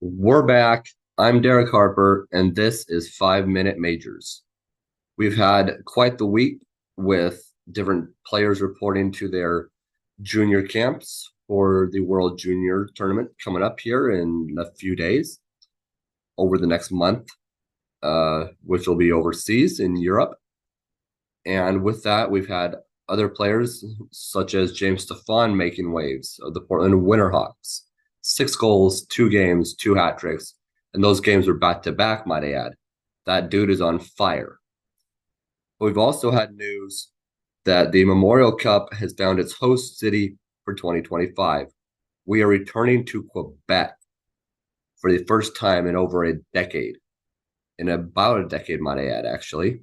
We're back. I'm Derek Harper, and this is 5 Minute Majors. We've had quite the week with different players reporting to their junior camps for the World Junior Tournament coming up here in a few days over the next month, which will be overseas in Europe. And with that, we've had other players such as James Stefan making waves of the Portland Winterhawks. 6 goals, 2 games, 2 hat tricks, and those games were back to back, might I add. That dude is on fire. But we've also had news that the Memorial Cup has found its host city for 2025. We are returning to Quebec for the first time in over a decade. In about a decade, might I add, actually.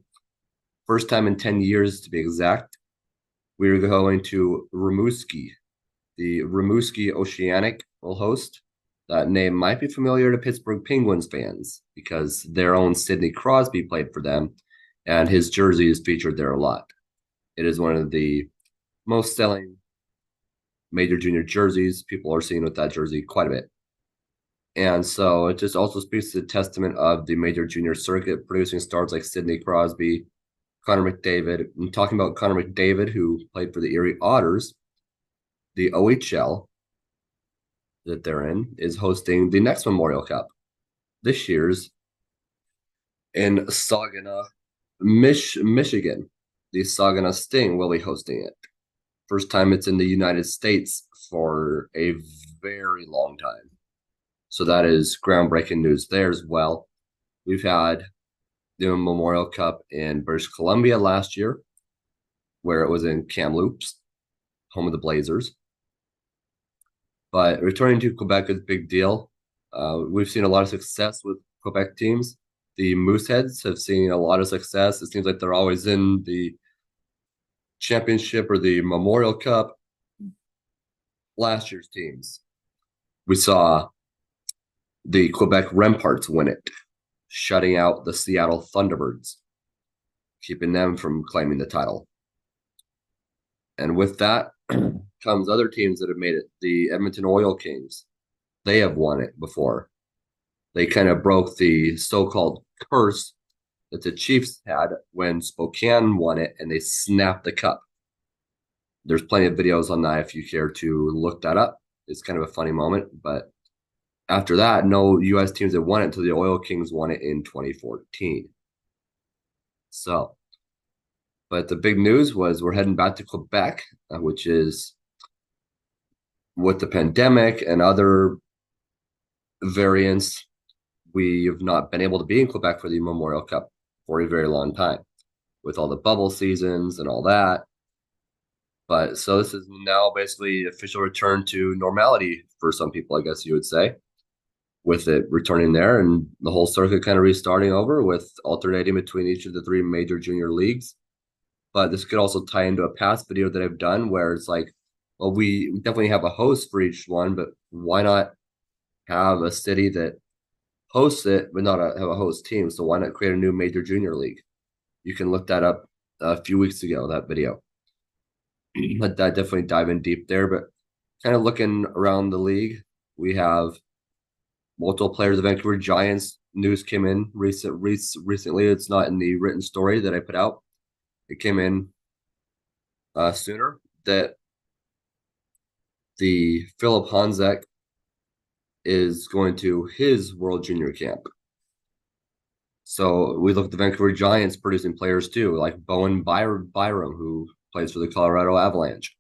First time in 10 years to be exact. We are going to Rimouski. The Rimouski Oceanic will host. That name might be familiar to Pittsburgh Penguins fans because their own Sidney Crosby played for them, and his jersey is featured there a lot. It is one of the most selling major junior jerseys. People are seeing with that jersey quite a bit. And so it just also speaks to the testament of the major junior circuit, producing stars like Sidney Crosby, Connor McDavid. I'm talking about Connor McDavid, who played for the Erie Otters. The OHL that they're in is hosting the next Memorial Cup. This year's in Saginaw, Michigan. The Saginaw Sting will be hosting it. First time it's in the United States for a very long time. So that is groundbreaking news there as well. We've had the Memorial Cup in British Columbia last year, where it was in Kamloops, home of the Blazers. But returning to Quebec is a big deal. We've seen a lot of success with Quebec teams. The Mooseheads have seen a lot of success. It seems like they're always in the championship or the Memorial Cup. Last year's teams, we saw the Quebec Remparts win it, shutting out the Seattle Thunderbirds, keeping them from claiming the title. And with that comes other teams that have made it. The Edmonton Oil Kings, they have won it before. They kind of broke the so-called curse that the Chiefs had when Spokane won it and they snapped the cup. There's plenty of videos on that if you care to look that up. It's kind of a funny moment, but after that, no U.S. teams have won it until the Oil Kings won it in 2014. So, but the big news was we're heading back to Quebec, which is with the pandemic and other variants, we have not been able to be in Quebec for the Memorial Cup for a very long time with all the bubble seasons and all that. But so this is now basically official return to normality for some people, I guess you would say, with it returning there and the whole circuit kind of restarting over with alternating between each of the 3 major junior leagues. But this could also tie into a past video that I've done where it's like, well, we definitely have a host for each one, but why not have a city that hosts it, but not have a host team? So why not create a new major junior league? You can look that up a few weeks ago, that video. But that definitely dive in deep there. But kind of looking around the league, we have multiple players of Vancouver Giants. News came in recently. It's not in the written story that I put out. It came in sooner that the Philip Honzek is going to his World Junior Camp. So we look at the Vancouver Giants producing players too, like Bowen Byram, who plays for the Colorado Avalanche.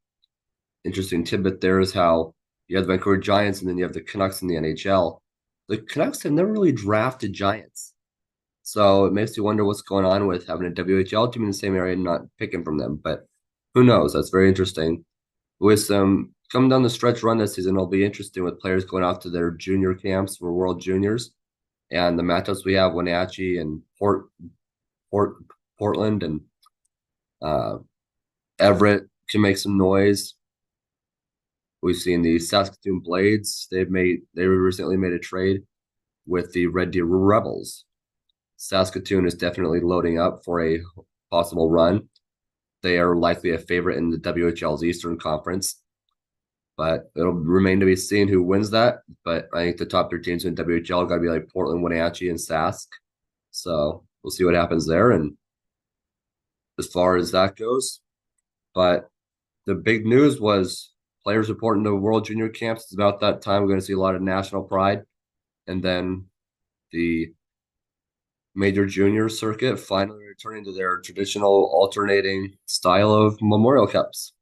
Interesting tidbit there is how you have the Vancouver Giants and then you have the Canucks in the NHL. The Canucks have never really drafted Giants. So it makes you wonder what's going on with having a WHL team in the same area and not picking from them. But who knows? That's very interesting. With some coming down the stretch run this season, it'll be interesting with players going off to their junior camps for World Juniors. And the matchups we have, Wenatchee and Portland and Everett can make some noise. We've seen the Saskatoon Blades. They recently made a trade with the Red Deer Rebels. Saskatoon is definitely loading up for a possible run. They are likely a favorite in the WHL's Eastern Conference. but it'll remain to be seen who wins that. But I think the top three teams in WHL got to be like Portland, Wenatchee, and Sask. So we'll see what happens there. And as far as that goes, but the big news was players reporting to World Junior Camps. It's about that time we're going to see a lot of national pride, and then the major junior circuit finally returning to their traditional alternating style of Memorial Cups.